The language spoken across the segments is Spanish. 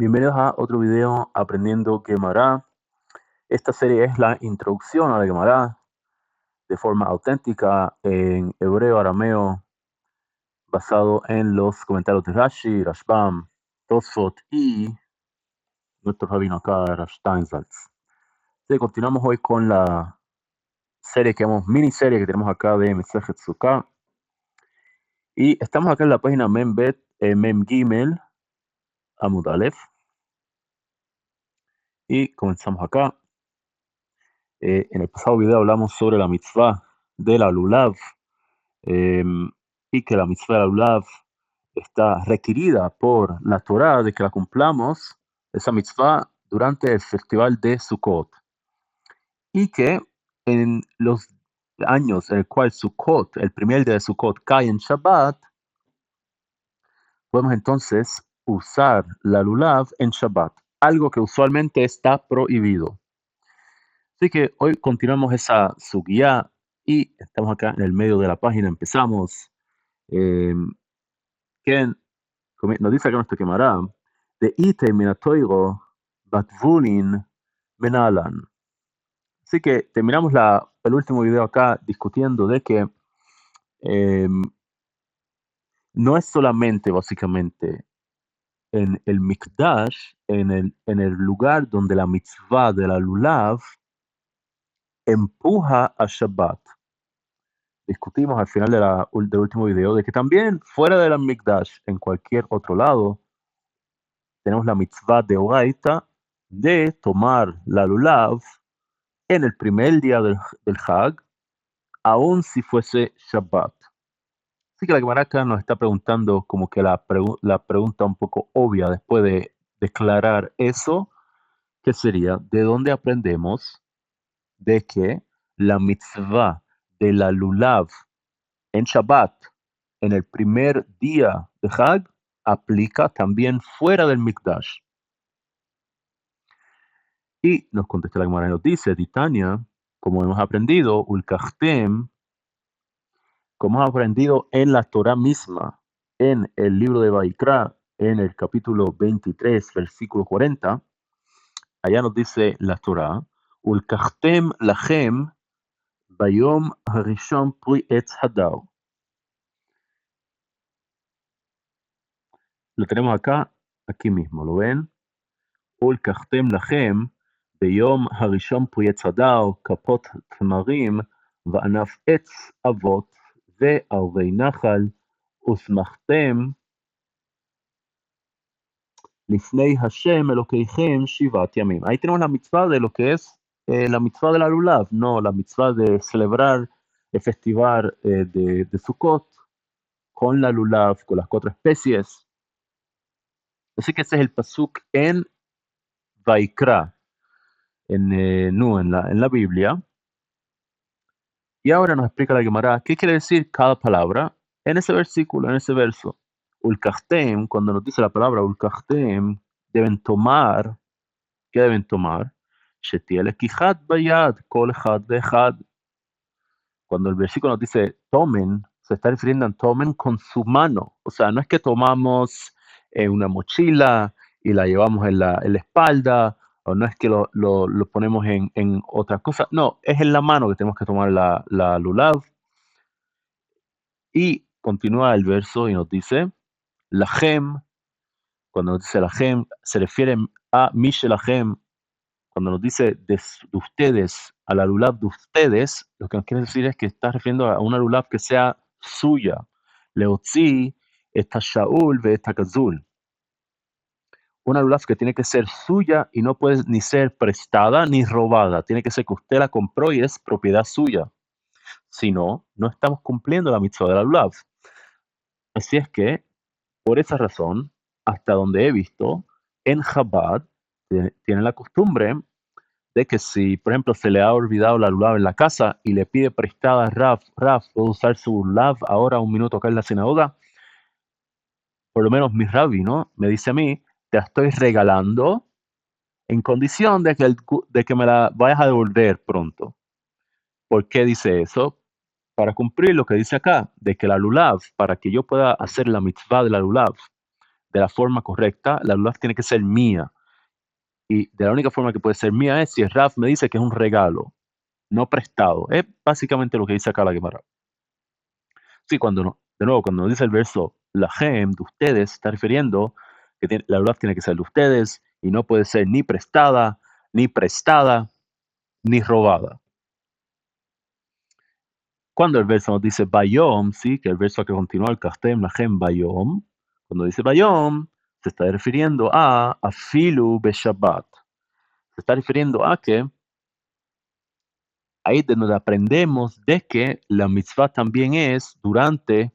Bienvenidos a otro video aprendiendo Gemara. Esta serie es la introducción a la Gemara de forma auténtica en hebreo, arameo, basado en los comentarios de Rashi, Rashbam, Tosfot y nuestro rabino acá, Rav Steinsaltz. Entonces, continuamos hoy con la miniserie que tenemos acá de Masejet Sukkah. Y estamos acá en la página Mem Gimel, Amud Aleph. Y comenzamos acá. En el pasado video hablamos sobre la mitzvah de la lulav y que la mitzvah de la lulav está requerida por la Torá de que la cumplamos, esa mitzvah, durante el festival de Sukkot. Y que en los años en el cual Sukkot, el primer día de Sukkot, cae en Shabbat, podemos entonces usar la lulav en Shabbat, algo que usualmente está prohibido. Así que hoy continuamos esa sugiyá y estamos acá en el medio de la página. Empezamos. eh, que nos dice acá nuestro quemará, de ite minatoigo batvulin menalan. Así que terminamos el último video acá discutiendo de que no es solamente básicamente en el Mikdash, en el lugar donde la mitzvah de la lulav empuja a Shabbat. Discutimos al final del último video de que también fuera del Mikdash, en cualquier otro lado, tenemos la mitzvah de Oraita de tomar la lulav en el primer día del Hag, aun si fuese Shabbat. Así que la Gemara acá nos está preguntando como que la pregunta un poco obvia después de declarar eso, que sería, ¿de dónde aprendemos de que la mitzvah de la lulav en Shabbat, en el primer día de Hag, aplica también fuera del Mikdash? Y nos contesta la Gemara y nos dice, Titania, como hemos aprendido, Ulkachtem, como hemos aprendido en la Torah misma, en el libro de Vaikra, en el capítulo 23, versículo 40, allá nos dice la Torah, Ulkachtem lachem bayom harishon pri etz hadar. Lo tenemos acá, aquí mismo, ¿lo ven? Ulkachtem lachem ביום הראשון פרי עץ הדר, כפות תמרים, וענף עץ אבות, וערבי נחל, ושמחתם לפני השם אלוקיכם 7 ימים. Ahí tenemos la mitzvah de lo que es la mitzvah de la lulav, no la mitzvah de celebrar el festival de Sukkot con la lulav, con las 4 especies. Así que ese es el pasuk en Vaikra, en la Biblia. Y ahora nos explica la Gemara qué quiere decir cada palabra en ese versículo, en ese verso. Ulkachtem, cuando nos dice la palabra ulkachtem, deben tomar, ¿qué deben tomar? Shetia lekihat bayad, kol echad veechad. Cuando el versículo nos dice tomen, se está refiriendo a tomen con su mano. O sea, no es que tomamos una mochila y la llevamos en la espalda, o no es que lo ponemos en otra cosa. No, es en la mano que tenemos que tomar la lulav. Y continúa el verso y nos dice, Lachem, cuando nos dice Lachem, se refiere a Mishelachem, cuando nos dice de ustedes, a la lulav de ustedes, lo que nos quiere decir es que está refiriendo a una lulav que sea suya. Leotzi, esta Shaul, ve esta Kazul. Una lulav que tiene que ser suya y no puede ni ser prestada ni robada. Tiene que ser que usted la compró y es propiedad suya. Si no, no estamos cumpliendo la mitzvah de la lulav. Así es que, por esa razón, hasta donde he visto, en Chabad tienen la costumbre de que si, por ejemplo, se le ha olvidado la lulav en la casa y le pide prestada a Raf, ¿puedo usar su lulav ahora un minuto acá en la sinagoga? Por lo menos mi rabbi, ¿no? Me dice a mí, te la estoy regalando en condición de que me la vayas a devolver pronto. ¿Por qué dice eso? Para cumplir lo que dice acá, de que la lulav, para que yo pueda hacer la mitzvah de la lulav, de la forma correcta, la lulav tiene que ser mía. Y de la única forma que puede ser mía es si el Raf me dice que es un regalo, no prestado. Es básicamente lo que dice acá la Gemara. Sí, cuando no, de nuevo, cuando nos dice el verso la gem de ustedes, está refiriendo que la lulav tiene que ser de ustedes y no puede ser ni prestada, ni robada. Cuando el verso nos dice Bayom, sí, que el verso que continúa, el Kastem Lachem Bayom, cuando dice Bayom, se está refiriendo a Afilu Beshabbat. Se está refiriendo a que ahí de donde aprendemos de que la mitzvah también es durante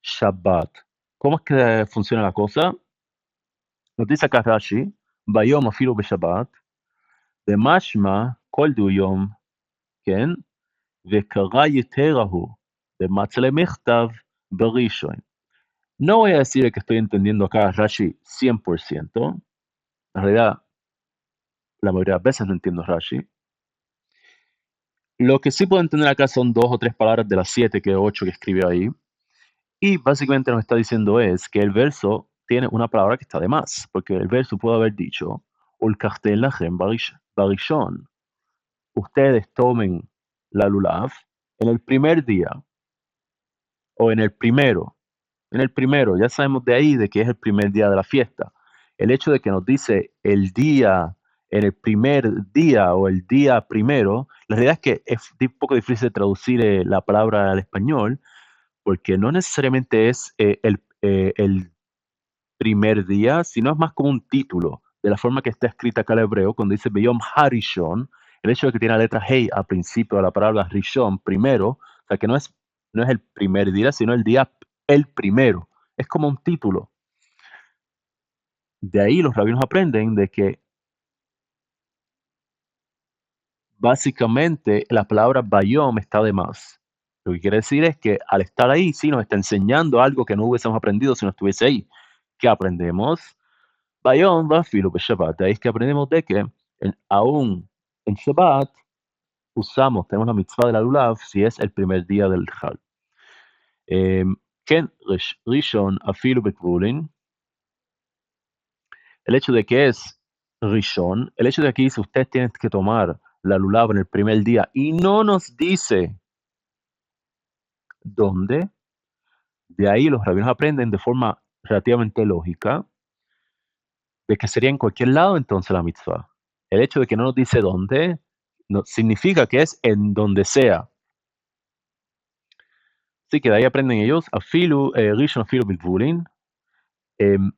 Shabbat. ¿Cómo es que funciona la cosa? Nos dice acá Rashi, Bayom Afilu Beshabbat, de Mashma Kol Duyom, כן? וקרא יתרהו במצלה מכתב בראשון. No voy a decir que estoy entendiendo acá a Rashi 100%. En realidad, la mayoría de las veces no entiendo Rashi. Lo que sí puedo entender acá son 2 o 3 palabras de las 7 que 8 que escribió ahí. Y básicamente nos está diciendo es que el verso tiene una palabra que está de más. Porque el verso puede haber dicho, Ulkachten lachem barishon. Ustedes tomen la lulav en el primer día o en el primero. En el primero, ya sabemos de ahí de que es el primer día de la fiesta. El hecho de que nos dice el día, en el primer día o el día primero, la realidad es que es un poco difícil de traducir la palabra al español, porque no necesariamente es el primer día, sino es más como un título, de la forma que está escrita acá el hebreo, cuando dice Beyom Harishon, el hecho de que tiene la letra Hey al principio de la palabra Rishon, primero, o sea que no es el primer día, sino el día el primero. Es como un título. De ahí los rabinos aprenden de que básicamente la palabra Bayom está de más. Lo que quiere decir es que al estar ahí, sí nos está enseñando algo que no hubiésemos aprendido si no estuviese ahí. ¿Qué aprendemos? Bayom va filo Shabbat. De ahí es que aprendemos de que aún en Shabbat tenemos la mitzvah de la lulav si es el primer día del Chag. Ken Rishon afilu bekvulin, el hecho de que es Rishon, el hecho de que dice usted tiene que tomar la lulav en el primer día y no nos dice dónde, de ahí los rabinos aprenden de forma relativamente lógica de que sería en cualquier lado entonces la mitzvah. El hecho de que no nos dice dónde no, significa que es en donde sea. Así que de ahí aprenden ellos afilu, Rishon afilu bilvulin. Em,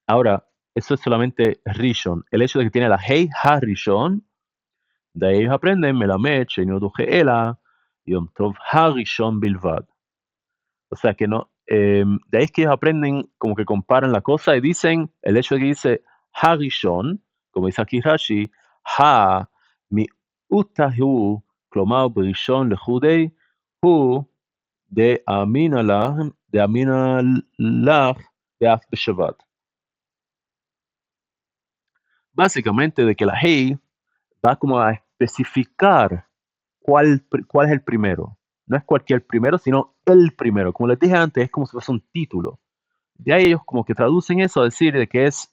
ahora, eso es solamente Rishon. El hecho de que tiene la Hei HaRishon, de ahí ellos aprenden Melamed she'eino doche ela Yom Tov HaRishon bilvad. O sea que no, de ahí es que ellos aprenden como que comparan la cosa y dicen, el hecho de que dice HaRishon, como dice aquí Rashi, Ha mi'utahu, כלומר בראשון לחודש, הוא דאמינא לך ואף בשבת. Básicamente de que la Hey va como a especificar cuál es el primero. No es cualquier primero, sino el primero. Como les dije antes, es como si fuese un título. De ahí ellos como que traducen eso a decir de que es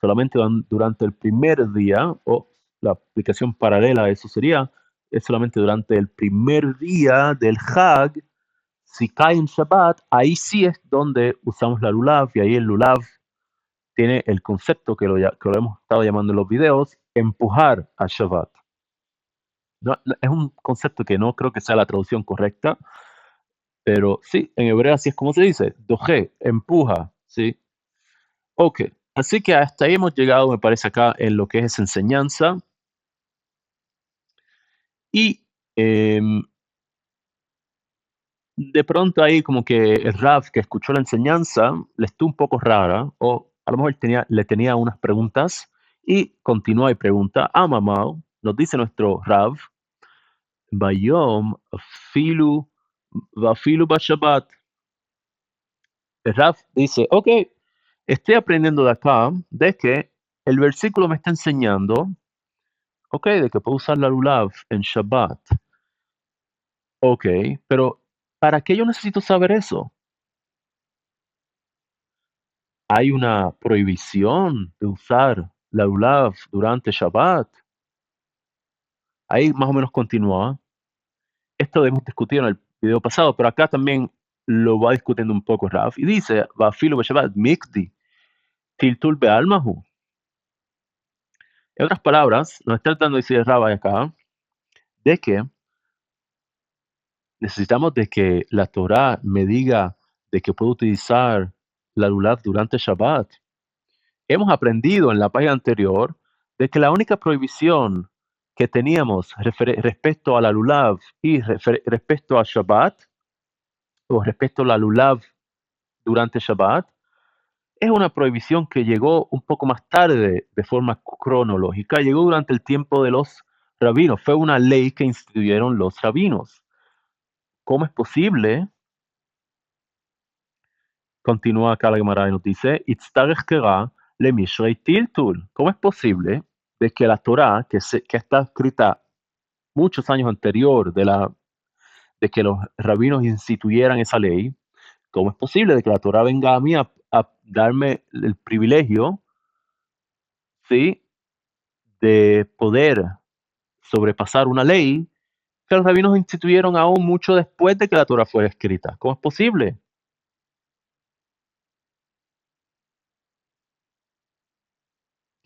solamente durante el primer día, o la aplicación paralela a eso sería, es solamente durante el primer día del Hag. Si cae en Shabbat, ahí sí es donde usamos la lulav, y ahí el lulav tiene el concepto que lo hemos estado llamando en los videos, empujar a Shabbat. Es un concepto que no creo que sea la traducción correcta, pero sí, en hebreo así es como se dice, doje, empuja, ¿sí? Ok, así que hasta ahí hemos llegado, me parece, acá en lo que es esa enseñanza. Y de pronto ahí como que el Rav que escuchó la enseñanza le estuvo un poco rara, o a lo mejor le tenía unas preguntas, y continúa y pregunta, Mamau, nos dice nuestro Rav, Bayom filu vafilu bashabat. El Rav dice, ok, estoy aprendiendo de acá de que el versículo me está enseñando, ok, de que puedo usar la lulav en Shabbat. Ok, pero ¿para qué yo necesito saber eso? hay una prohibición de usar la lulav durante Shabbat. Ahí más o menos continúa. Esto lo hemos discutido en el video pasado, pero acá también lo va discutiendo un poco Raf. Y dice, Vafilu Shabbat mikdi, tiltul bealmahu. En otras palabras, nos está tratando de decir Rabbi acá, de que necesitamos de que la Torah me diga de que puedo utilizar la lulav durante Shabbat. Hemos aprendido en la página anterior de que la única prohibición que teníamos respecto a la lulav y respecto a Shabbat, o respecto a la lulav durante Shabbat, es una prohibición que llegó un poco más tarde de forma cronológica, llegó durante el tiempo de los rabinos, fue una ley que instituyeron los rabinos. ¿Cómo es posible? Continúa acá la Gemara y nos dice, "Itztarech kera lemishrei tiltul". ¿Cómo es posible de que la Torá, que está escrita muchos años anterior de que los rabinos instituyeran esa ley, cómo es posible de que la Torá venga a mí a darme el privilegio, ¿sí?, de poder sobrepasar una ley que los rabinos instituyeron aún mucho después de que la Torá fuera escrita? ¿Cómo es posible?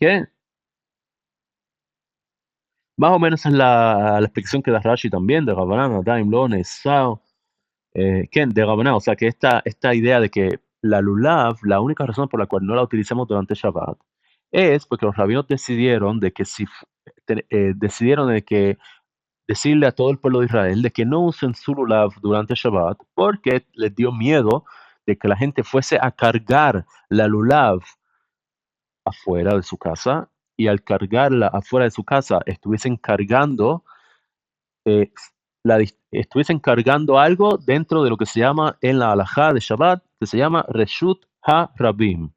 ¿Qué? Más o menos es la explicación que da Rashi también, de Rabbanan, Adaim Lo Neesao, de Rabbanan, o sea que esta idea de que la lulav, la única razón por la cual no la utilizamos durante Shabbat, es porque los rabinos decidieron de que decidieron de que decirle a todo el pueblo de Israel de que no usen su lulav durante Shabbat, porque les dio miedo de que la gente fuese a cargar la lulav afuera de su casa, y al cargarla afuera de su casa estuviesen cargando eh, estuviesen cargando algo dentro de lo que se llama en la halajá de Shabbat, que se llama Reshut HaRabim.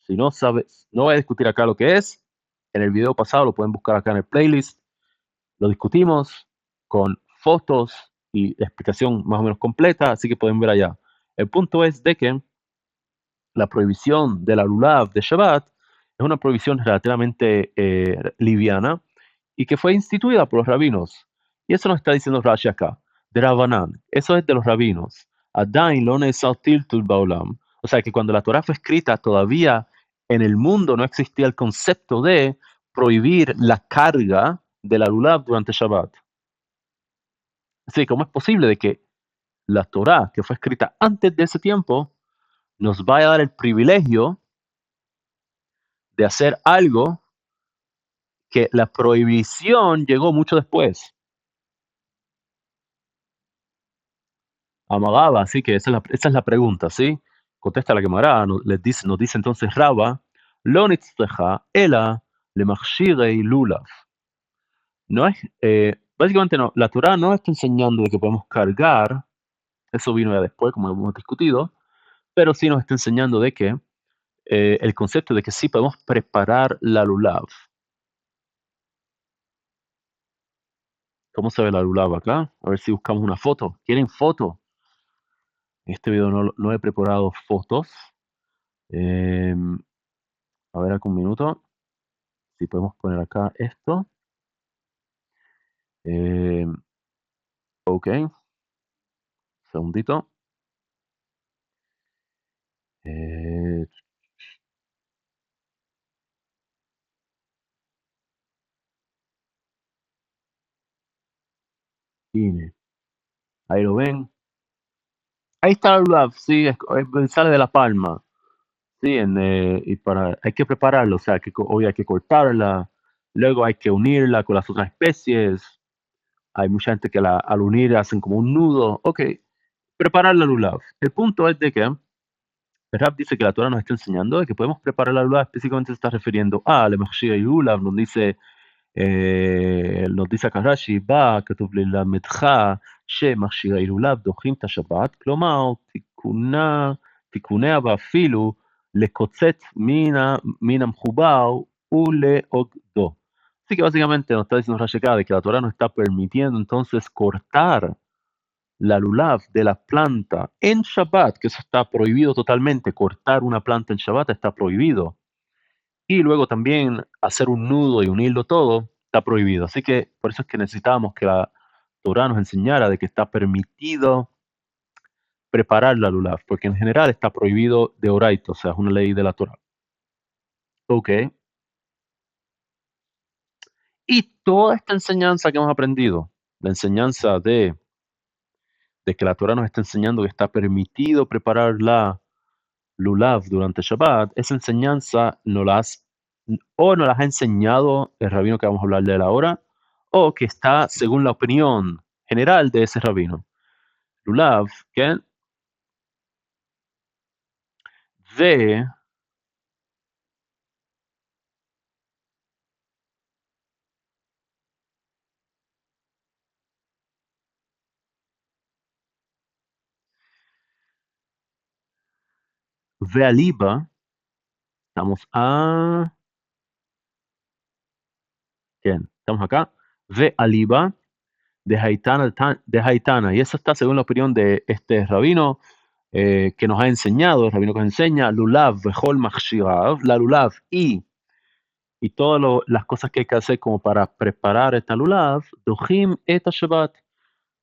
Si no sabes, no voy a discutir acá lo que es. En el video pasado lo pueden buscar acá en el playlist. Lo discutimos con fotos y explicación más o menos completa, así que pueden ver allá. El punto es de que la prohibición de la lulav de Shabbat es una prohibición relativamente liviana y que fue instituida por los rabinos. Y eso nos está diciendo Rashi acá, de Rabbanan. Eso es de los rabinos. Adain lo ne'esar tiltul ba'olam. O sea que cuando la Torah fue escrita, todavía en el mundo no existía el concepto de prohibir la carga de la lulav durante Shabbat. Así que, ¿cómo es posible de que la Torah, que fue escrita antes de ese tiempo, nos vaya a dar el privilegio de hacer algo que la prohibición llegó mucho después? Amagaba, así que esa es la pregunta, ¿sí? Contesta la Gemara, nos dice entonces Raba, lo nitzteja ela lemachshirei lulav. No es, básicamente no, la Torah no está enseñando de que podemos cargar, eso vino ya después, como hemos discutido, pero sí nos está enseñando de que el concepto de que sí podemos preparar la lulav. ¿Cómo se ve la lulav acá? A ver si buscamos una foto. ¿Quieren foto? En este video no he preparado fotos. Em, a ver, acá un minuto. Si podemos poner acá esto. Em, ok, segundito. Eh, Cine. Ahí lo ven. Ahí está la lulav, sí, sale de la palma. Sí, y hay que prepararlo, o sea, hoy hay que cortarla, luego hay que unirla con las otras especies. Hay mucha gente que al unir hacen como un nudo. Ok, preparar la lulav. El punto es de que el Rab dice que la Torah nos está enseñando de que podemos preparar la lulav, específicamente se está refiriendo a Lemachshir y lulav, nos dice acá רש"י, בא כתוב ללמדך שמכשירי לולב דוחים את השבת, כלומר תיקוניה ואפילו לקוצץ מן המחובר ולעוגדו. Así que básicamente nos está diciendo Rashi acá de que la Torah nos está permitiendo entonces cortar la lulav de la planta en Shabbat, que eso está prohibido totalmente, cortar una planta en Shabbat está prohibido. Y luego también hacer un nudo y unirlo todo está prohibido. Así que por eso es que necesitamos que la Torah nos enseñara de que está permitido preparar la lulav, porque en general está prohibido de oraito, o sea, es una ley de la Torah. Ok. Y toda esta enseñanza que hemos aprendido, la enseñanza de que la Torah nos está enseñando que está permitido preparar la lulav durante Shabbat, esa enseñanza o nos las ha enseñado el rabino que vamos a hablar de él ahora, o que está según la opinión general de ese rabino. Lulav, ¿qué? De Vealiba, estamos ¿quién? Estamos acá. Vealiba de Haitana, y eso está según la opinión de este rabino que nos ha enseñado, el rabino que nos enseña, Lulav, Vejol Machshirav, la Lulav y todas las cosas que hay que hacer como para preparar esta lulav, dojim et Shabbat,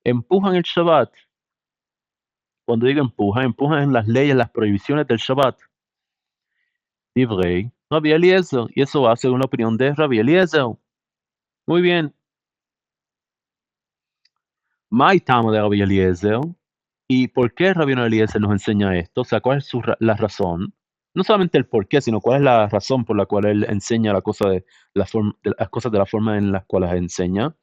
empujan el Shabbat. Cuando digo empujan en las leyes, las prohibiciones del Shabbat. Divrei, Rabbi Eliezer, y eso va según la opinión de Rabbi Eliezer. Muy bien. Mai tamo de Rabbi Eliezer. ¿Y por qué Rabbi Eliezer nos enseña esto? O sea, ¿cuál es la razón? No solamente el por qué, sino cuál es la razón por la cual él enseña la cosa de las cosas de la forma en las cuales enseña.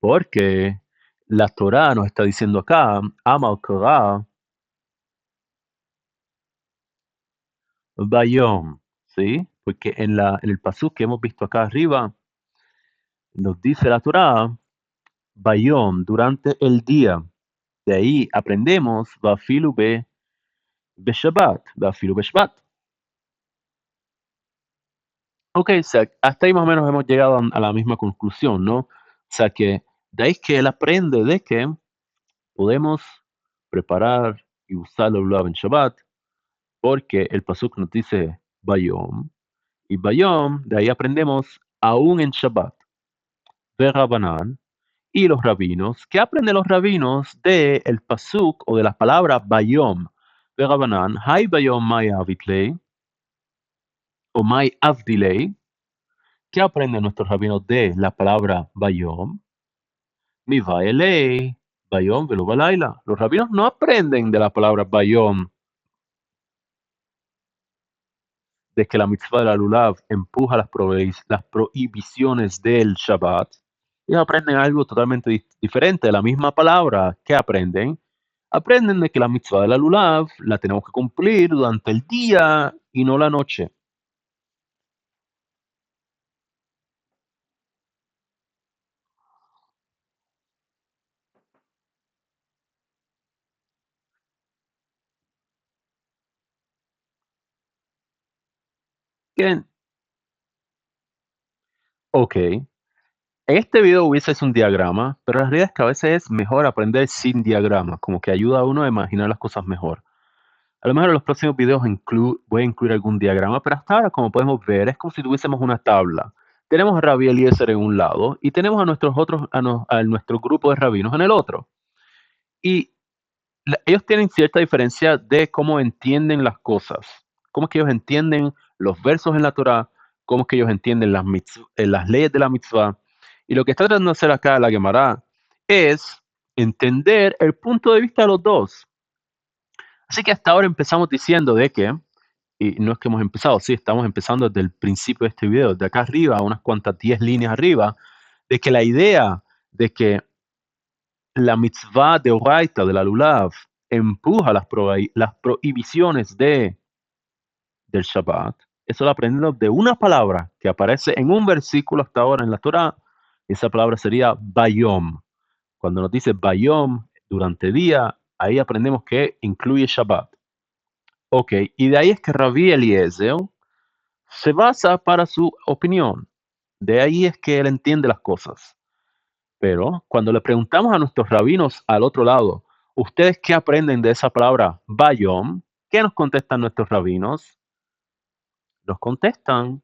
Porque la Torá nos está diciendo acá, ama al Korah, Bayom, ¿sí? Porque en el pasuk que hemos visto acá arriba, nos dice la Torá, Bayom, durante el día. De ahí aprendemos, Vafilu be Shabbat, Vafilu be Shabbat. Ok, o sea, hasta ahí más o menos hemos llegado a la misma conclusión, ¿no? O sea que de ahí es que él aprende de que podemos preparar y usar el lulav en Shabbat, porque el pasuk nos dice Bayom, y Bayom, de ahí aprendemos aún en Shabbat, de Rabanán, y los rabinos. ¿Qué aprenden los rabinos de el pasuk o de la palabra Bayom? De Rabanán, Hay Bayom Mai Avitlei, o Mai Avdilei. ¿Qué aprenden nuestros rabinos de la palabra Bayom? Mi Vaelei, Bayom Velo Balaila. Los rabinos no aprenden de la palabra Bayom de que la mitzvah de la lulav empuja las prohibiciones del Shabbat. Ellos aprenden algo totalmente diferente de la misma palabra. ¿Qué aprenden? Aprenden de que la mitzvah de la lulav la tenemos que cumplir durante el día y no la noche. Bien, ok. En este video hubiese un diagrama, pero la realidad es que a veces es mejor aprender sin diagrama, como que ayuda a uno a imaginar las cosas mejor. A lo mejor en los próximos videos voy a incluir algún diagrama, pero hasta ahora, como podemos ver, es como si tuviésemos una tabla. Tenemos a Rabbi Eliezer en un lado y tenemos a nuestros otros, a nuestro grupo de rabinos en el otro. Y ellos tienen cierta diferencia de cómo entienden las cosas, cómo es que ellos entienden los versos en la Torah, cómo es que ellos entienden las leyes de la mitzvah. Y lo que está tratando de hacer acá la Gemara es entender el punto de vista de los dos. Así que hasta ahora empezamos diciendo de que, y no es que hemos empezado, sí, estamos empezando desde el principio de este video, de acá arriba, unas cuantas 10 líneas arriba, de que la idea de que la mitzvah de Oraita, de la Lulav, empuja las prohibiciones del Shabbat, eso lo aprendemos de una palabra que aparece en un versículo hasta ahora en la Torah, y esa palabra sería Bayom. Cuando nos dice Bayom, durante día, ahí aprendemos que incluye Shabbat. Ok, y de ahí es que Rabbi Eliezer se basa para su opinión. De ahí es que él entiende las cosas. Pero cuando le preguntamos a nuestros rabinos al otro lado, ¿ustedes qué aprenden de esa palabra bayom? ¿Qué nos contestan nuestros rabinos? Nos contestan,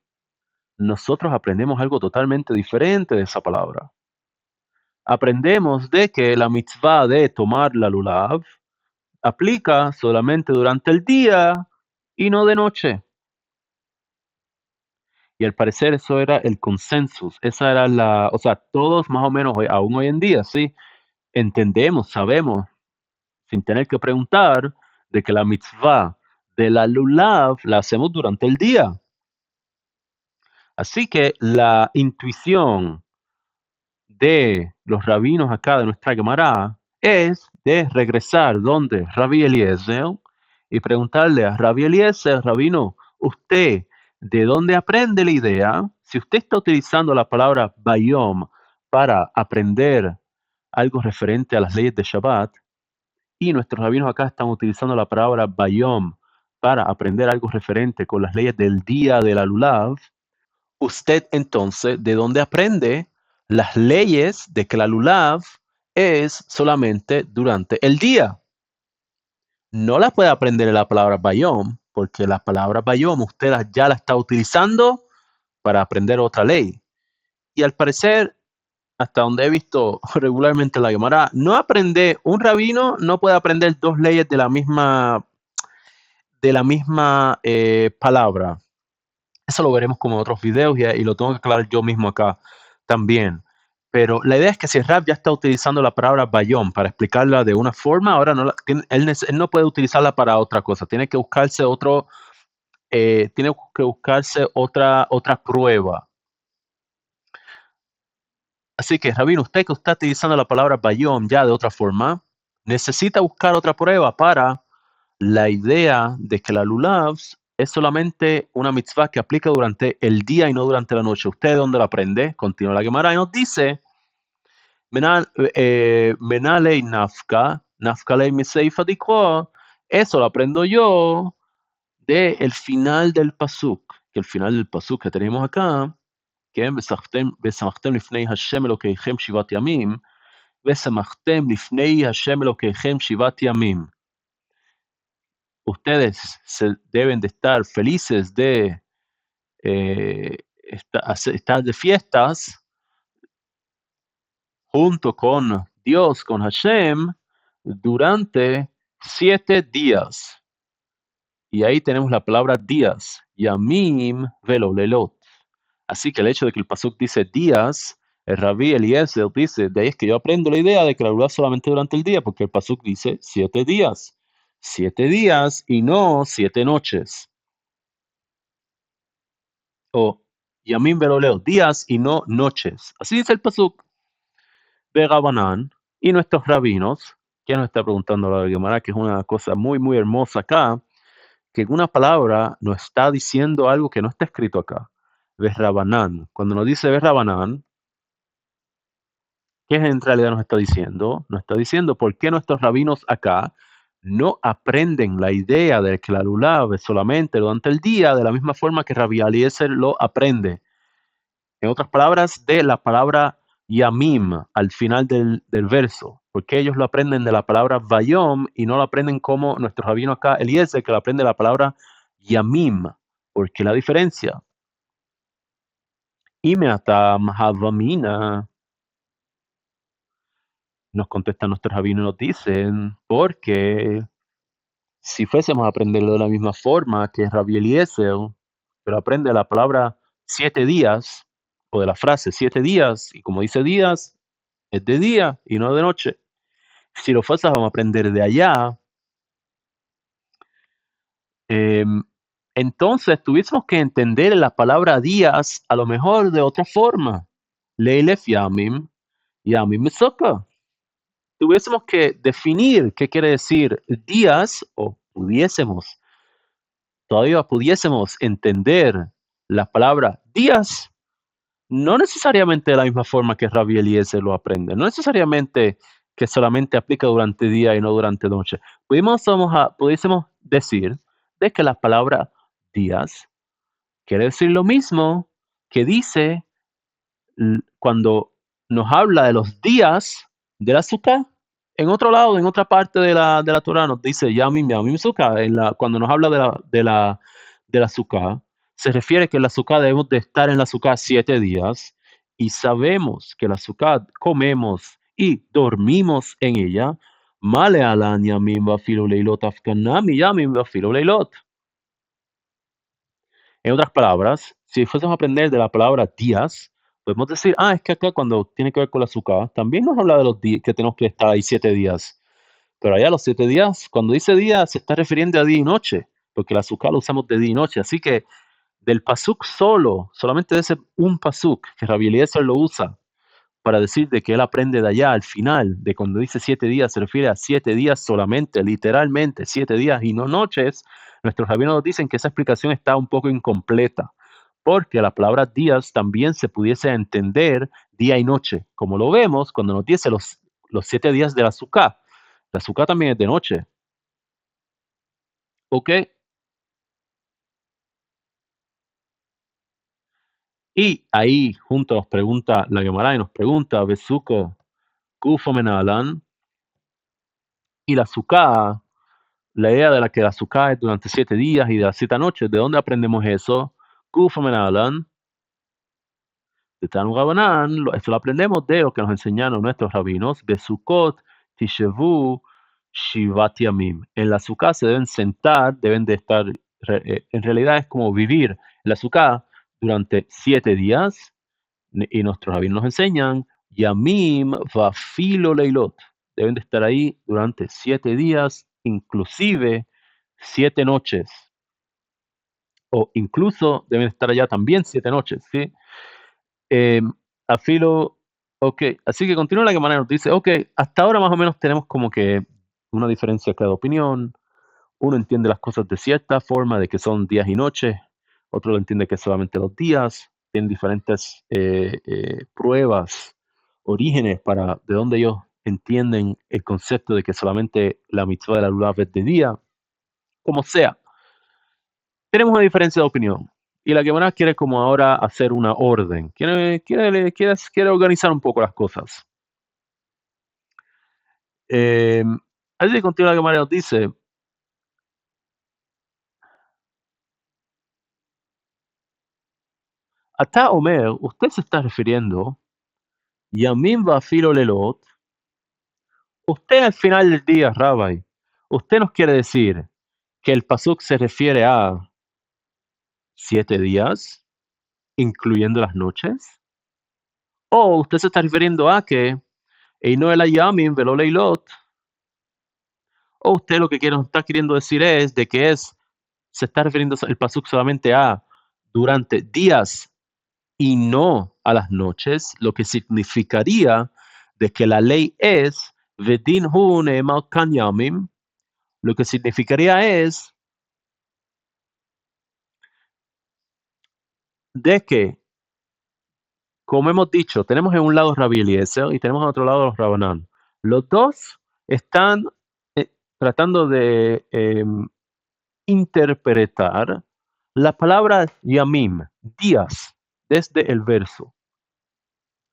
nosotros aprendemos algo totalmente diferente de esa palabra. Aprendemos de que la mitzvah de tomar la lulav aplica solamente durante el día y no de noche. Y al parecer eso era el consensus, esa era o sea, todos más o menos, aún hoy en día, sí, entendemos, sabemos, sin tener que preguntar, de que la mitzvah de la lulav la hacemos durante el día. Así que la intuición de los rabinos acá de nuestra Gemara es de regresar donde Rabbi Eliezer y preguntarle a Rabbi Eliezer, rabino, usted, ¿de dónde aprende la idea? Si usted está utilizando la palabra bayom para aprender algo referente a las leyes de Shabbat, y nuestros rabinos acá están utilizando la palabra bayom para aprender algo referente con las leyes del día de la lulav, usted entonces, ¿de dónde aprende las leyes de que la lulav es solamente durante el día? No la puede aprender en la palabra bayom, porque la palabra bayom usted ya la está utilizando para aprender otra ley. Y al parecer, hasta donde he visto regularmente la Gemara, no aprende, un rabino no puede aprender dos leyes de la misma palabra. Eso lo veremos como en otros videos y lo tengo que aclarar yo mismo acá también. Pero la idea es que si el rap ya está utilizando la palabra bayón para explicarla de una forma, ahora no él no puede utilizarla para otra cosa. Tiene que buscarse otra prueba. Así que, Rabino, usted que está utilizando la palabra bayón ya de otra forma, necesita buscar otra prueba para la idea de que la lulav es solamente una mitzvah que aplica durante el día y no durante la noche. ¿Usted de dónde la aprende? Continúa la Gemara y nos dice, menalei nafka lei miseifa dikro, eso lo aprendo yo de el final del pasuk, que el final del pasuk que tenemos acá, que ושמחתם לפני השם אלוקיכם שבעת ימים, ושמחתם לפני השם אלוקיכם שבעת ימים. Ustedes deben de estar felices de estar de fiestas junto con Dios, con Hashem, durante 7 días. Y ahí tenemos la palabra días, Yamim velo lelot. Así que el hecho de que el pasuk dice días, el Rabbi Eliezer dice, de ahí es que yo aprendo la idea de que la luz solamente durante el día, porque el pasuk dice 7 días. 7 días y no 7 noches. O Yamim Beroleo, días y no noches. Así dice el pasuk de Rabanán y nuestros rabinos, que nos está preguntando la Gemara, que es una cosa muy, muy hermosa acá, que una palabra nos está diciendo algo que no está escrito acá. Rabanán. Cuando nos dice Rabanán, ¿qué en realidad nos está diciendo? Nos está diciendo por qué nuestros rabinos acá no aprenden la idea de que la lulav es solamente durante el día de la misma forma que Rabbi Eliezer lo aprende. En otras palabras, de la palabra yamim al final del verso, porque ellos lo aprenden de la palabra vayom y no lo aprenden como nuestro rabino acá, Eliezer, que lo aprende de la palabra yamim. ¿Por qué la diferencia? Y meatam havamina, nos contestan nuestros rabinos y nos dicen, porque si fuésemos a aprenderlo de la misma forma que Rabbi Eliezer, pero aprende la palabra 7 días, o de la frase 7 días, y como dice días, es de día y no de noche. Si lo fuésemos a aprender de allá, entonces tuviésemos que entender la palabra días a lo mejor de otra forma. Leilef yamim, yamim mesoka. Tuviésemos que definir qué quiere decir días, o todavía pudiésemos entender la palabra días, no necesariamente de la misma forma que Rabbi Eliezer lo aprende, no necesariamente que solamente aplica durante día y no durante noche. Pudiésemos decir de que la palabra días quiere decir lo mismo que dice cuando nos habla de los días de la Sukkah, en otro lado, en otra parte de la Torah nos dice Yamim, Yamim Sukkah, cuando nos habla de la Sukkah, se refiere que en la Sukkah debemos de estar en la Sukkah 7 días y sabemos que la Sukkah comemos y dormimos en ella. Male alan Yamim Vafilu Leilot Afkanami Yamim Vafilu Leilot. En otras palabras, si fuésemos a aprender de la palabra días, podemos decir, es que acá cuando tiene que ver con la azúcar, también nos habla de los días, que tenemos que estar ahí 7 días. Pero allá los 7 días, cuando dice día, se está refiriendo a día y noche, porque el azúcar lo usamos de día y noche. Así que del pasuk solamente de ese un pasuk, que Rabbi Eliezer lo usa para decir de que él aprende de allá al final, de cuando dice 7 días, se refiere a 7 días solamente, literalmente, 7 días y no noches. Nuestros rabinos nos dicen que esa explicación está un poco incompleta, porque la palabra días también se pudiese entender día y noche, como lo vemos cuando nos dice los 7 días de la Sukkah. La Sukkah también es de noche, ¿ok? Y ahí junto nos pregunta la Gemara y nos pregunta, Besuko, Kufo Menalan, y la Sukkah. La idea de la que la Sukkah es durante 7 días y de las 7 noches, ¿de dónde aprendemos eso? Kufa de Tanu Rabanan, esto lo aprendemos de lo que nos enseñaron nuestros rabinos, de Sukkot, Tishevu, Shivat Yamim. En la Sukkah se deben sentar, deben de estar, en realidad es como vivir en la Sukkah durante 7 días, y nuestros rabinos nos enseñan, Yamim Vafilo Leilot, deben de estar ahí durante 7 días, inclusive 7 noches, o incluso deben estar allá también 7 noches, ¿sí? Eh, Afilo, ok, así que continúa la Gemara, nos dice, ok, hasta ahora más o menos tenemos como que una diferencia acá de opinión. Uno entiende las cosas de cierta forma, de que son días y noches, otro lo entiende que es solamente los días, tienen diferentes pruebas, orígenes para de dónde ellos entienden el concepto de que solamente la mitzvah de la lulav es de día, como sea. Tenemos una diferencia de opinión. Y la Gemara quiere como ahora hacer una orden, quiere organizar un poco las cosas. Eh, Así que continúa la Gemara, nos dice, Ata Omer, usted se está refiriendo, Yamim Vafilo Lelot, usted al final del día, Rabbi, usted nos quiere decir que el pasuk se refiere a 7 días, incluyendo las noches, o usted se está refiriendo a que Eino el Yamim Velo Leilot, o usted lo que está queriendo decir es de que se está refiriendo el pasuk solamente a durante días y no a las noches, lo que significaría de que la ley es Vedin hu ne'emar kan yamim, lo que significaría es de que, como hemos dicho, tenemos en un lado Rabbi Eliezer y tenemos en otro lado los Rabanán. Los dos están tratando de interpretar la palabra yamim, días, desde el verso.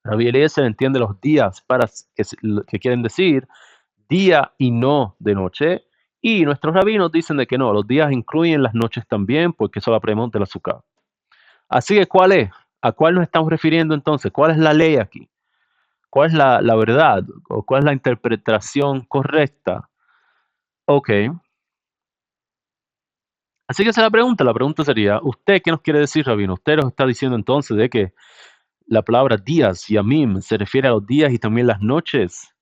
Rabbi Eliezer entiende los días que quieren decir día y no de noche, y nuestros rabinos dicen de que no, los días incluyen las noches también, porque eso lo aprendemos de la azúcar. Así que, ¿cuál es? ¿A cuál nos estamos refiriendo entonces? ¿Cuál es la ley aquí? ¿Cuál es la verdad? ¿O cuál es la interpretación correcta? Ok. Así que esa es la pregunta. La pregunta sería, ¿usted qué nos quiere decir, rabino? ¿Usted nos está diciendo entonces de que la palabra días, yamim, se refiere a los días y también las noches?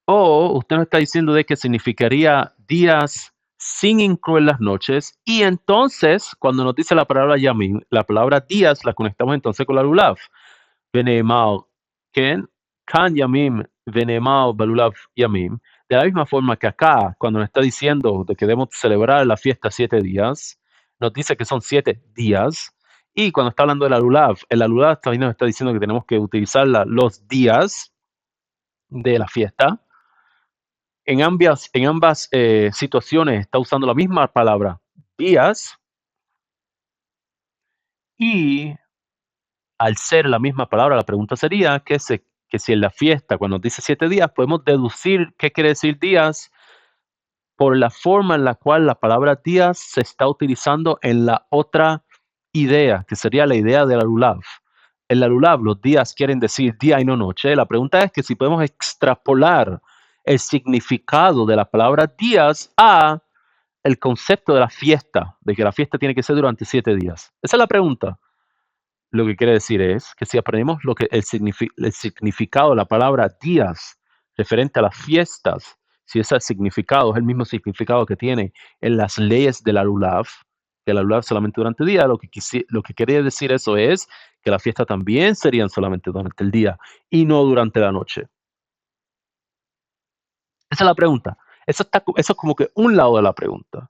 O usted nos está diciendo de que significaría días sin incluir las noches, y entonces, cuando nos dice la palabra yamim, la palabra días la conectamos entonces con la lulav. Veneemar, Ken, Kan Yamim, Veneemar, Balulav Yamim. De la misma forma que acá, cuando nos está diciendo de que debemos celebrar la fiesta 7 días, nos dice que son 7 días. Y cuando está hablando de la lulav, el lulav también nos está diciendo que tenemos que utilizar los días de la fiesta. En ambas situaciones está usando la misma palabra, días, Y al ser la misma palabra, la pregunta sería que si en la fiesta, cuando dice 7 días, podemos deducir qué quiere decir días por la forma en la cual la palabra días se está utilizando en la otra idea, que sería la idea del lulav. En la lulav los días quieren decir día y no noche. La pregunta es que si podemos extrapolar el significado de la palabra días a el concepto de la fiesta, de que la fiesta tiene que ser durante 7 días. Esa es la pregunta. Lo que quiere decir es que si aprendemos lo que el significado de la palabra días referente a las fiestas, si ese significado es el mismo significado que tiene en las leyes de la LULAV, que la LULAV solamente durante el día, lo que quiere decir eso es que las fiestas también serían solamente durante el día y no durante la noche. Esa es la pregunta. Eso es como que un lado de la pregunta.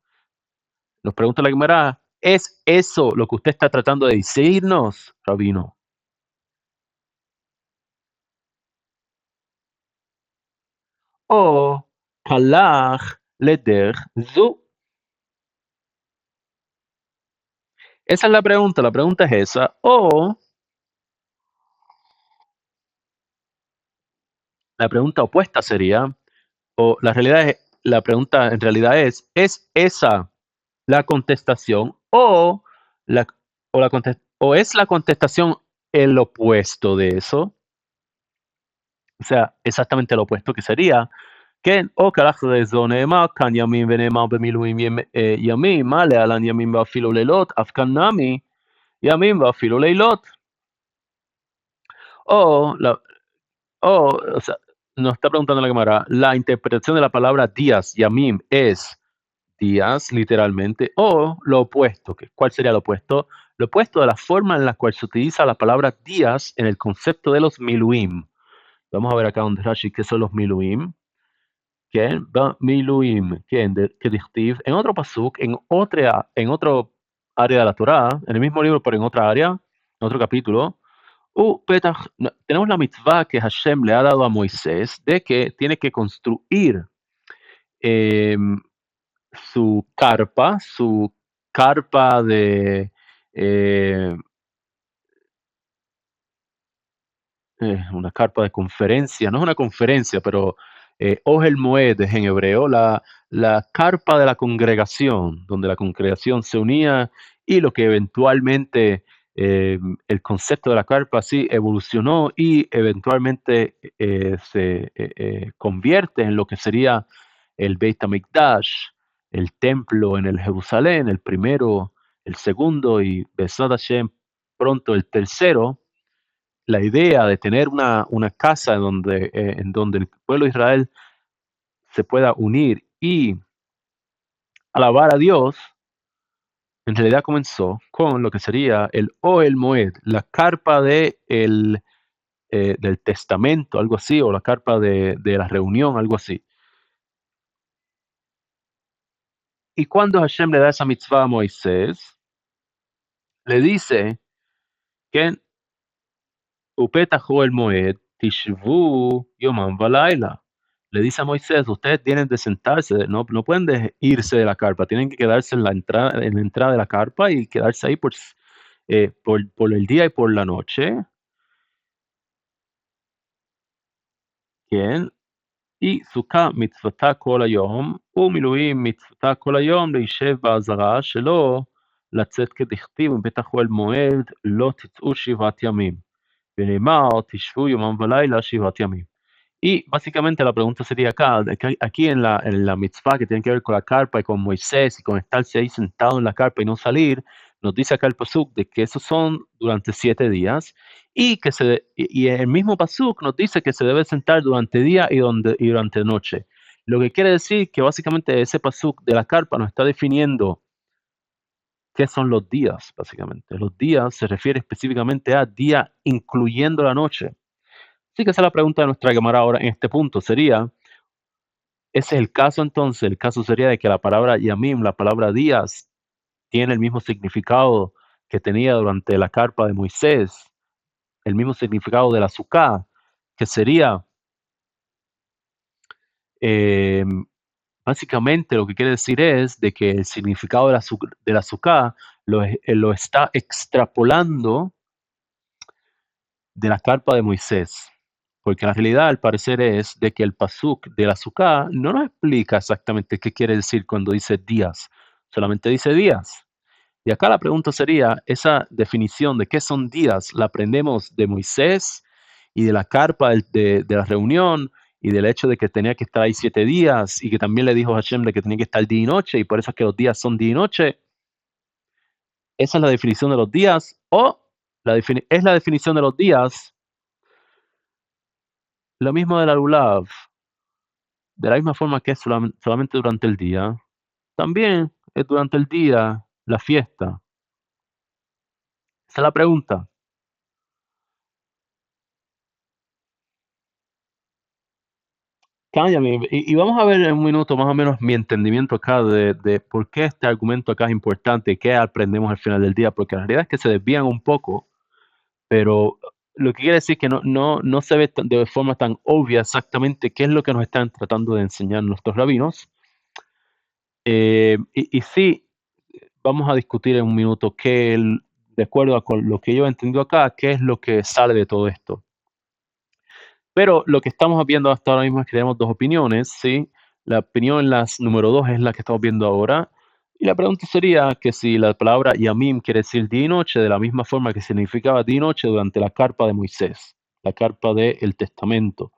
Nos pregunta la Gemara, ¿es eso lo que usted está tratando de decirnos, Rabino? O halach leder zu. Esa es la pregunta es esa. O la pregunta opuesta sería, o la realidad es, la pregunta en realidad ¿es esa la contestación la, o es la contestación el opuesto de eso? O sea, exactamente lo opuesto que sería, כן, או כהלך זו נאמר, כאן ימים ונאמר במילואים ימים, מה להלן ימים ואפילו לילות, אף כאן נמי ימים ואפילו לילות. O, la, o sea, nos está preguntando la cámara, la interpretación de la palabra días, yamim, es días, literalmente, o lo opuesto. ¿Cuál sería lo opuesto? Lo opuesto de la forma en la cual se utiliza la palabra días en el concepto de los miluim. Vamos a ver acá donde Rashi, ¿qué son los miluim? כן, במילואים, כן, כדכתיב, en otro pasuk, en otro área de la Torah, en el mismo libro, pero en otra área, en otro capítulo, tenemos la mitzvah que Hashem le ha dado a Moisés de que tiene que construir eh, su carpa eh, una carpa de conferencia, no es una conferencia, pero Ohel Moed es en hebreo, la carpa de la congregación, donde la congregación se unía y lo que eventualmente el concepto de la carpa sí evolucionó y eventualmente se convierte en lo que sería el Beit HaMikdash, el templo en el Jerusalén, el primero, el segundo y Besat Hashem pronto el tercero. La idea de tener una casa en donde el pueblo de Israel se pueda unir y alabar a Dios, en realidad comenzó con lo que sería el Ohel Moed, la carpa del testamento, algo así, o la carpa de la reunión, algo así. Y cuando Hashem le da esa mitzvah a Moisés, le dice que Upetach el Moed, Tishvu Yomam Velaila. Le dice a Moisés, ustedes tienen de sentarse, no pueden irse de la carpa, tienen que quedarse en la entrada de la carpa y quedarse ahí por el día y por la noche. Bien. Y סוכה מצוותה כל היום, ומילואים מצוותה כל היום להישב בעזרה שלא לצאת כדכתיב בפתח אוהל מועד לא תצאו 7 ימים. ונאמר תשבו יומם ולילה 7 ימים. Y básicamente la pregunta sería acá, aquí en la mitzvah que tiene que ver con la carpa y con Moisés y con estarse ahí sentado en la carpa y no salir, nos dice acá el pasuk de que esos son durante 7 días y el mismo pasuk nos dice que se debe sentar durante día y durante noche. Lo que quiere decir que básicamente ese pasuk de la carpa nos está definiendo qué son los días, básicamente. Los días se refiere específicamente a día incluyendo la noche. Así que esa es la pregunta de nuestra cámara ahora en este punto. Ese es el caso entonces, el caso sería de que la palabra yamim, la palabra días, tiene el mismo significado que tenía durante la carpa de Moisés, el mismo significado de la suká, que sería eh, básicamente lo que quiere decir es de que el significado de la suká lo está extrapolando de la carpa de Moisés. Porque la realidad, al parecer, es de que el pasuk de la Sukkah no nos explica exactamente qué quiere decir cuando dice días, solamente dice días. Y acá la pregunta sería, esa definición de qué son días, ¿la aprendemos de Moisés y de la carpa de la reunión y del hecho de que tenía que estar ahí 7 días y que también le dijo a Hashem de que tenía que estar día y noche y por eso es que los días son día y noche? ¿Esa es la definición de los días o es la definición de los días lo mismo de la lulav? De la misma forma que es solamente durante el día, también es durante el día la fiesta. Esa es la pregunta. Cállame, y vamos a ver en un minuto más o menos mi entendimiento acá de por qué este argumento acá es importante y qué aprendemos al final del día, porque la realidad es que se desvían un poco, pero lo que quiere decir que no se ve de forma tan obvia exactamente qué es lo que nos están tratando de enseñar nuestros rabinos. Y sí, vamos a discutir en un minuto de acuerdo a con lo que yo he entendido acá, qué es lo que sale de todo esto. Pero lo que estamos viendo hasta ahora mismo es que tenemos dos opiniones, ¿sí? La opinión número 2 es la que estamos viendo ahora. Y la pregunta sería que si la palabra Yamim quiere decir día y noche, de la misma forma que significaba día y noche durante la carpa de Moisés, la carpa del testamento.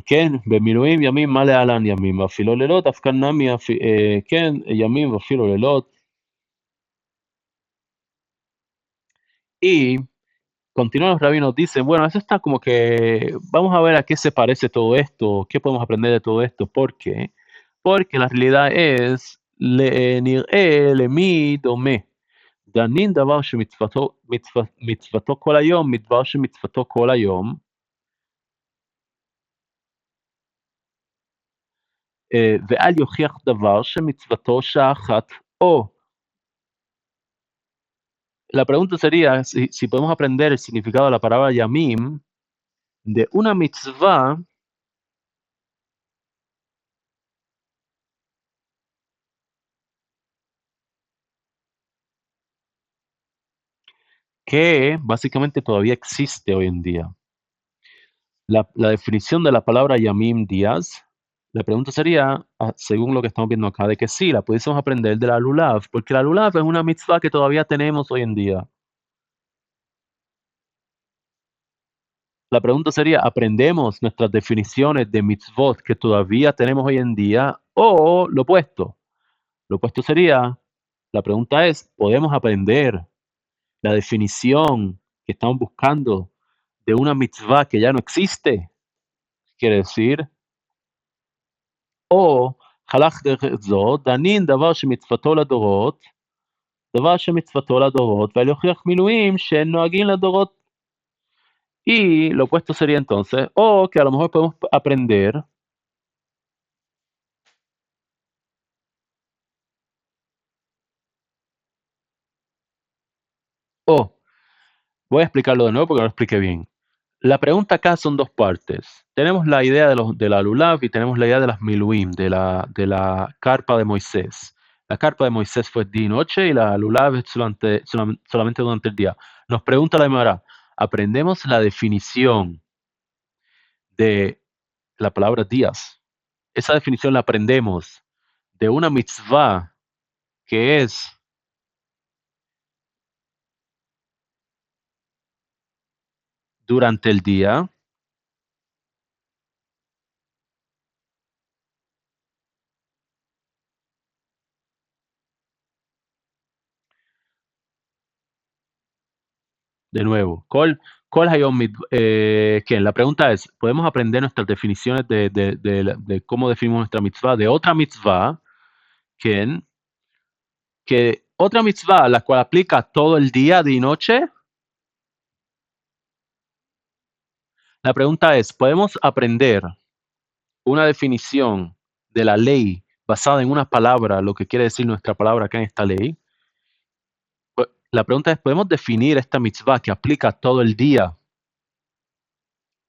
כן, במילואים ימים מה להלן ימים, ואפילו לילות, אף כאן נמי, כן, ימים ואפילו לילות. Y continúan los rabinos, dicen, bueno, eso está como que, vamos a ver a qué se parece todo esto, qué podemos aprender de todo esto, ¿por qué? Porque la realidad es, נראה למי דומה. דנין דבר מצוותו כל היום, מדבר שמצוותו כל היום, ואל יוכיח דבר שמצוותו שעה אחת, o la pregunta sería si podemos aprender el significado de la palabra yamim de una mitzvah que básicamente todavía existe hoy en día. La definición de la palabra yamim, días, la pregunta sería, según lo que estamos viendo acá, de que sí, la pudiésemos aprender de la lulav, porque la lulav es una mitzvah que todavía tenemos hoy en día. La pregunta sería, ¿aprendemos nuestras definiciones de mitzvot que todavía tenemos hoy en día o lo opuesto? Lo opuesto sería, la pregunta es, ¿podemos aprender la definición que estamos buscando de una mitzvah que ya no existe? Quiere decir, או הלך דרך זו, דנין דבר שמצוותו לדורות, דבר שמצוותו לדורות, ועל יוכיח מילואים שנוהגים לדורות. Y lo opuesto sería entonces, o que a lo mejor podemos aprender, o voy a explicarlo de nuevo porque no lo expliqué bien. La pregunta acá son dos partes. Tenemos la idea de la lulav y tenemos la idea de las miluim, de la carpa de Moisés. La carpa de Moisés fue día y noche y la lulav es solamente durante el día. Nos pregunta la Gemara, ¿aprendemos la definición de la palabra días? Esa definición la aprendemos de una mitzvah que es durante el día. De nuevo, ¿cuál hayom ¿quién? La pregunta es, ¿podemos aprender nuestras definiciones de cómo definimos nuestra mitzvah de otra mitzvah? ¿Quién? Que otra mitzvah, la cual aplica todo el día, de y noche. La pregunta es, ¿podemos aprender una definición de la ley basada en una palabra, lo que quiere decir nuestra palabra acá en esta ley? La pregunta es, ¿podemos definir esta mitzvah que aplica todo el día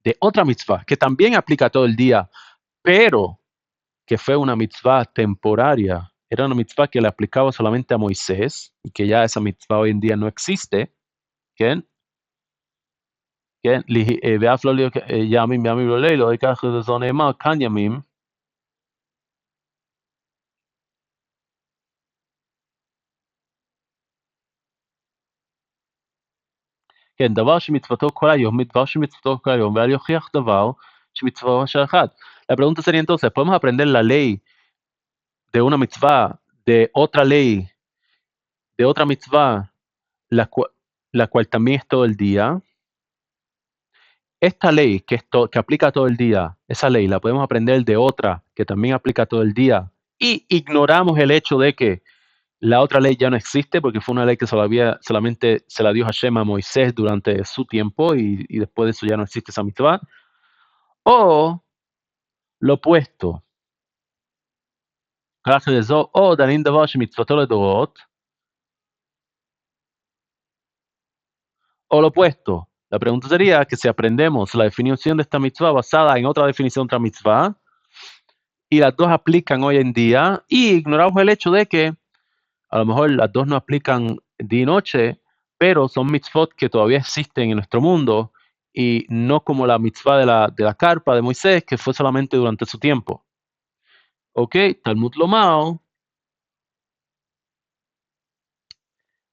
de otra mitzvah que también aplica todo el día, pero que fue una mitzvah temporaria era una mitzvah que le aplicaba solamente a Moisés, y que ya esa mitzvah hoy en día no existe, ¿כן? כן? ואף לא להיות ימים ימים ולילות, כך זה נאמר כאן ימים, כן, דבר שמצוותו כל היום, דבר שמצוותו כל היום, ואל יוכיח דבר שמצוותו של אחד. La pregunta sería entonces, ¿podemos aprender la ley de una mitzvah, de otra ley, de otra mitzvah, la cual también es todo el día? Esta ley que aplica todo el día, esa ley la podemos aprender de otra que también aplica todo el día, y ignoramos el hecho de que la otra ley ya no existe porque fue una ley que solamente se la dio Hashem a Moisés durante su tiempo y después de eso ya no existe esa mitzvah. O lo opuesto, o דנים דבר שמצוותו לדורות, o lo opuesto. La pregunta sería que si aprendemos la definición de esta mitzvah basada en otra definición de otra mitzvah, y las dos aplican hoy en día, y ignoramos el hecho de que a lo mejor las dos no aplican día y noche, pero son mitzvot que todavía existen en nuestro mundo, y no como la mitzvah de la carpa de Moisés, que fue solamente durante su tiempo. Ok, Talmud Lomao.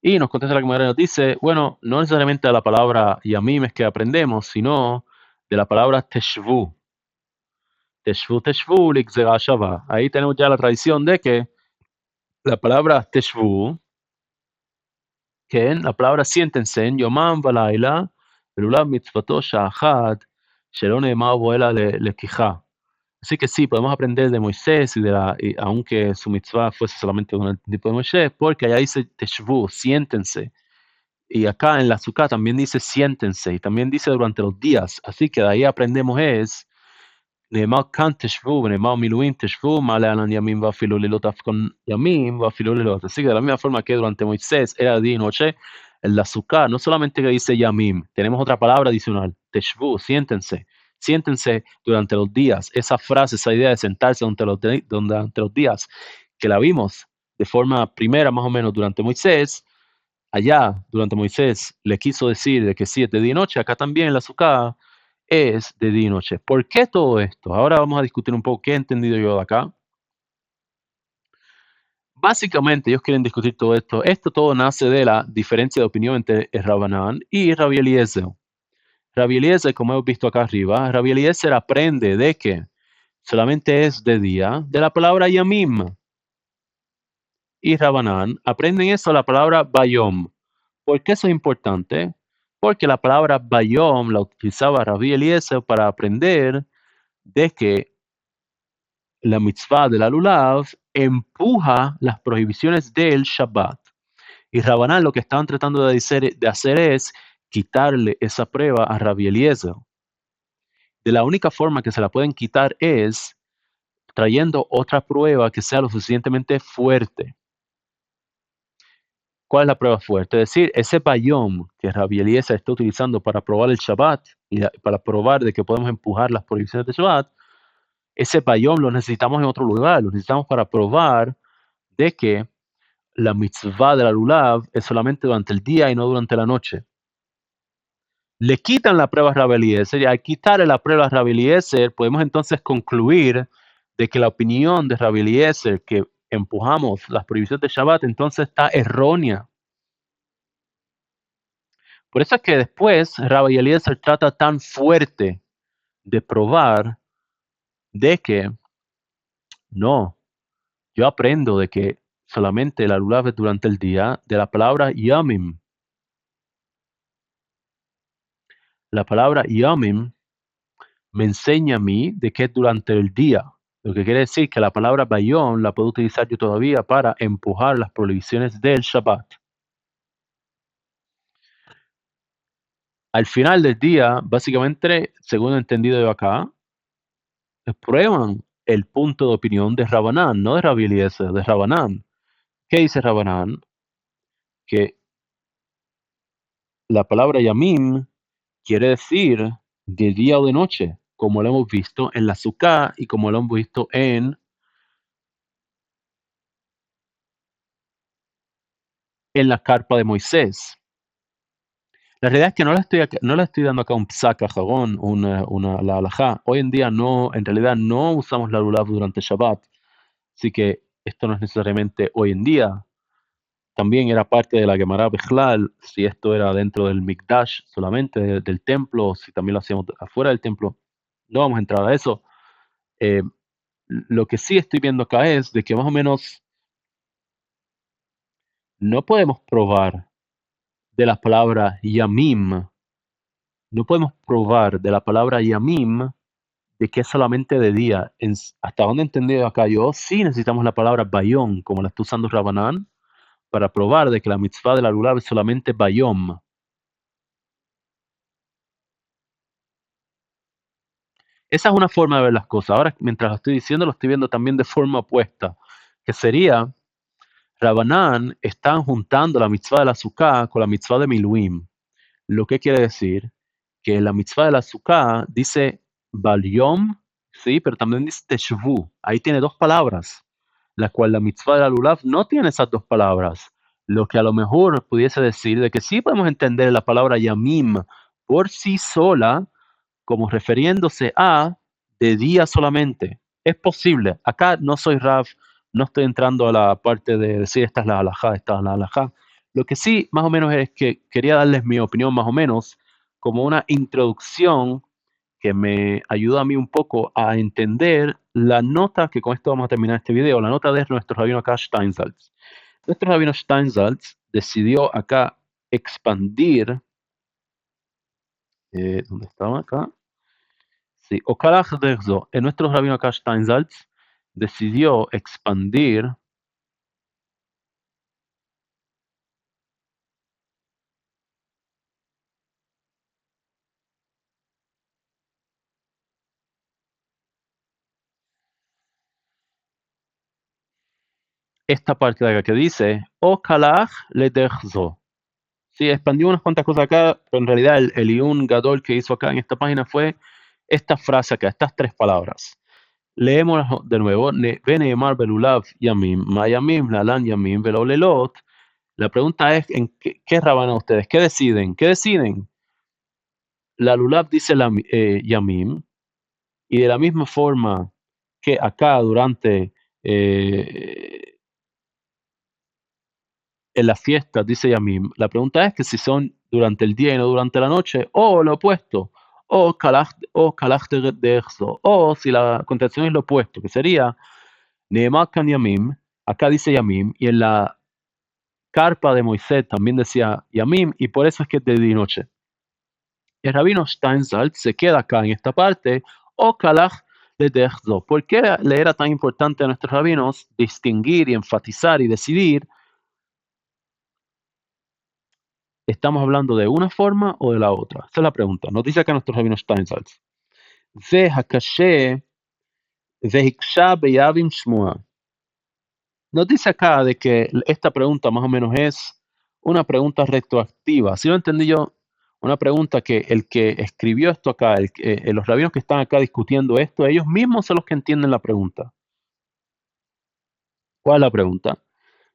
Y nos contesta la Gemara, nos dice, bueno, no necesariamente de la palabra yamim es que aprendemos, sino de la palabra teshvu. Teshvu, teshvu, likzera shava. Ahí tenemos ya la tradición de que la palabra teshvu, que la palabra siéntense en yomam velaila, velulav mitzvato sha'achad, שלא נאמר בו אלא לקיחה. Así que sí, podemos aprender de Moisés y aunque su mitzvah fuese solamente con el tipo de Moisés, porque allá dice teshvu, siéntense. Y acá en la Sukkah también dice siéntense y también dice durante los días. Así que de ahí aprendemos es נאמר כאן תשבו ונאמר מילואים תשבו מעלה ענן ימים ואפילו לילות אף con ימים ואפילו לילות. Así que de la misma forma que durante Moisés era día y noche, en la Sukkah no solamente que dice yamim, tenemos otra palabra adicional, teshvu, siéntense. Siéntense durante los días. Esa frase, esa idea de sentarse durante los días, que la vimos de forma primera más o menos durante Moisés, allá durante Moisés le quiso decir de que sí es de día y noche, acá también en la Sukkah es de día y noche. ¿Por qué todo esto? Ahora vamos a discutir un poco qué he entendido yo de acá. Básicamente ellos quieren discutir todo esto. Esto todo nace de la diferencia de opinión entre Rabbanán y Rabbi Eliezer. Rabbi Eliezer, como hemos visto acá arriba, Rabbi Eliezer aprende de que solamente es de día de la palabra yamim. Y Rabbanán aprenden eso la palabra bayom. ¿Por qué eso es importante? Porque la palabra bayom la utilizaba Rabbi Eliezer para aprender de que la mitzvah de la lulav empuja las prohibiciones del Shabbat. Y Rabbanán lo que estaban tratando de hacer es quitarle esa prueba a Rabbi Eliezer. De la única forma que se la pueden quitar es trayendo otra prueba que sea lo suficientemente fuerte. ¿Cuál es la prueba fuerte? Es decir, ese bayom que Rabbi Eliezer está utilizando para probar el Shabbat y para probar de que podemos empujar las prohibiciones del Shabbat, ese bayom lo necesitamos en otro lugar, lo necesitamos para probar de que la mitzvah de la lulav es solamente durante el día y no durante la noche. Le quitan la prueba a Rabbi Eliezer y al quitarle la prueba a Rabbi Eliezer podemos entonces concluir de que la opinión de Rabbi Eliezer que empujamos las prohibiciones de Shabbat entonces está errónea. Por eso es que después Rabbi Eliezer trata tan fuerte de probar de que no, yo aprendo de que solamente la lulav es durante el día de la palabra yamim. La palabra yamim me enseña a mí de que es durante el día. Lo que quiere decir que la palabra bayom la puedo utilizar yo todavía para empujar las prohibiciones del Shabbat. Al final del día, básicamente, según he entendido yo acá, prueban el punto de opinión de Rabbanán, no de Rabbi Eliezer, de Rabbanán. ¿Qué dice Rabbanán? Que la palabra yamim quiere decir de día o de noche, como lo hemos visto en la Sukkah y como lo hemos visto en en la carpa de Moisés. La realidad es que no le estoy dando acá un psak a Jarón, la halajá. Hoy en día no, en realidad no usamos la lulav durante Shabbat, así que esto no es necesariamente hoy en día. También era parte de la Gemara Bechlal, si esto era dentro del Mikdash solamente, del templo, o si también lo hacíamos afuera del templo. No vamos a entrar a eso. Eh, lo que sí estoy viendo acá es de que más o menos no podemos probar de la palabra yamim, no podemos probar de la palabra yamim de que es solamente de día. Hasta donde he entendido acá yo, sí necesitamos la palabra bayom, como la está usando Rabanán, para probar de que la mitzvah de la lulav es solamente bayom. Esa es una forma de ver las cosas. Ahora, mientras lo estoy diciendo, lo estoy viendo también de forma opuesta, que sería, Rabanán están juntando la mitzvah de la Sukkah con la mitzvah de Miluim. Lo que quiere decir que la mitzvah de la Sukkah dice Bal Yom, sí, pero también dice Teshvu. Ahí tiene dos palabras, la cual la mitzvah de la Lulav no tiene esas dos palabras. Lo que a lo mejor pudiese decir de que sí podemos entender la palabra Yamim por sí sola como refiriéndose a de día solamente. Es posible. Acá no soy Rav, no estoy entrando a la parte de decir esta es la halajá, esta es la halajá. Lo que sí, más o menos, es que quería darles mi opinión más o menos como una introducción que me ayuda a mí un poco a entender la nota, que con esto vamos a terminar este video, la nota de nuestro rabino acá Steinsaltz. Nuestro rabino Steinsaltz decidió acá expandir, ¿dónde estaba acá? Sí, Okalach Derzo, en nuestro rabino acá Steinsaltz decidió expandir esta parte de acá que dice Okalach le Derzo. Sí, expandió unas cuantas cosas acá, pero en realidad el Iun Gadol que hizo acá en esta página fue esta frase acá, estas tres palabras. Leemos de nuevo, Veneemar Belulav Yamim, Mayamim, Lalan Yamim, Velolelot. La pregunta es, ¿en qué raban ustedes? ¿Qué deciden? ¿Qué deciden? La Lulav dice Yamim, y de la misma forma que acá durante en las fiestas, dice Yamim, la pregunta es que si son durante el día y no durante la noche, o lo opuesto, o kalach de Erzo, o si la contracción es lo opuesto, que sería Neemar kan Yamim, acá dice Yamim, y en la carpa de Moisés también decía Yamim, y por eso es que es de día y noche. El rabino Steinsaltz se queda acá en esta parte, o kalach de Erzo. ¿Por qué le era tan importante a nuestros rabinos distinguir y enfatizar y decidir? ¿Estamos hablando de una forma o de la otra? Esa es la pregunta. Nos dice acá nuestro rabino Steinsaltz. והקשה והקשה ביבין שמוע. Nos dice acá de que esta pregunta más o menos es una pregunta retroactiva. Si lo entendí yo, una pregunta que el que escribió esto acá, los rabinos que están acá discutiendo esto, ellos mismos son los que entienden la pregunta. ¿Cuál es la pregunta?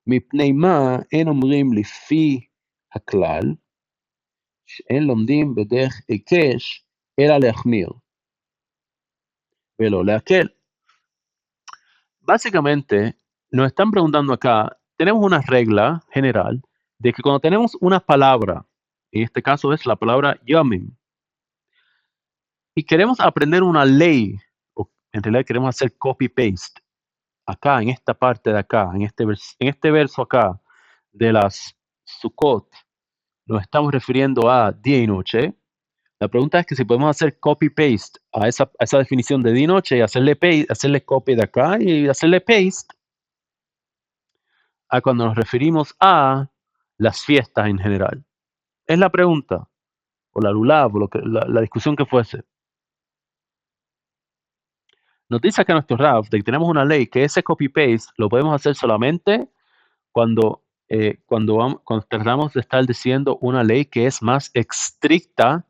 מפני מה אין אומרים לפי הכלל שאין לומדים בדרך היקש אלא להחמיר ולא להקל. Básicamente, nos están preguntando acá, tenemos una regla general de que cuando tenemos una palabra, en este caso es la palabra yomim, y queremos aprender una ley, o en realidad queremos hacer copy-paste, acá, en esta parte de acá, en este verso acá de las Sukkot, nos estamos refiriendo a día y noche. La pregunta es que si podemos hacer copy-paste a esa definición de día y noche y hacerle copy de acá y hacerle paste a cuando nos referimos a las fiestas en general. Es la pregunta, o la lulav, o la discusión que fuese. Nos dice acá nuestro Rav de que tenemos una ley que ese copy-paste lo podemos hacer solamente cuando tratamos de estar diciendo una ley que es más estricta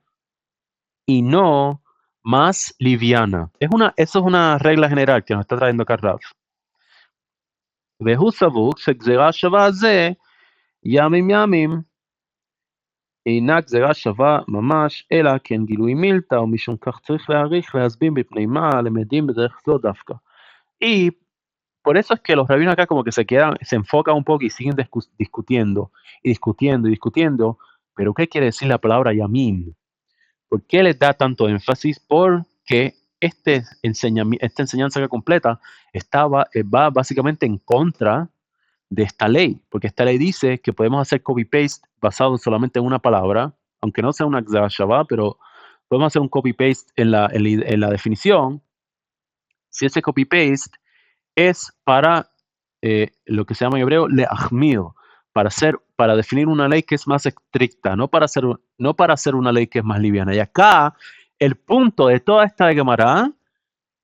y no más liviana. Eso es una regla general que nos está trayendo acá Rav. והוא סבור שגזירה שווה זה ימים ימים, אינה גזירה שווה ממש, אלא כן גילוי מילתא, ומשום כך צריך להעריך, להסביר מפני מה, למדים בדרך זו דווקא. Y por eso es que los rabinos acá como que se enfocan un poco y siguen discutiendo, y discutiendo, y discutiendo, pero ¿qué quiere decir la palabra yamim? ¿Por qué les da tanto énfasis? Porque esta enseñanza que completa va básicamente en contra de esta ley, porque esta ley dice que podemos hacer copy-paste basado solamente en una palabra, aunque no sea una Shabbat, pero podemos hacer un copy-paste en la definición, si ese copy-paste es para lo que se llama en hebreo leachmir, para definir una ley que es más estricta, no para hacer una ley que es más liviana. Y acá el punto de toda esta Gemara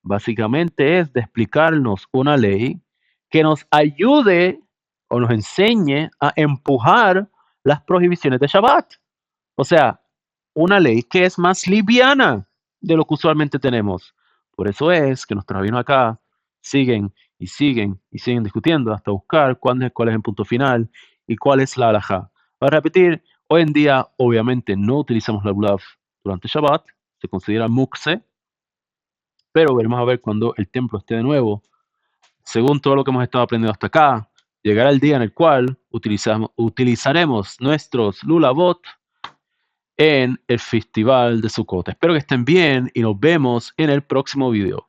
básicamente es de explicarnos una ley que nos ayude o nos enseñe a empujar las prohibiciones de Shabbat. O sea, una ley que es más liviana de lo que usualmente tenemos. Por eso es que nuestros rabinos acá siguen y siguen y siguen discutiendo hasta buscar cuál es el punto final y cuál es la halajá. Para repetir, hoy en día obviamente no utilizamos la lulav durante Shabbat, se considera mukse, pero veremos a ver cuando el templo esté de nuevo. Según todo lo que hemos estado aprendiendo hasta acá, llegará el día en el cual utilizaremos nuestros lulavot en el festival de Sukkot. Espero que estén bien y nos vemos en el próximo video.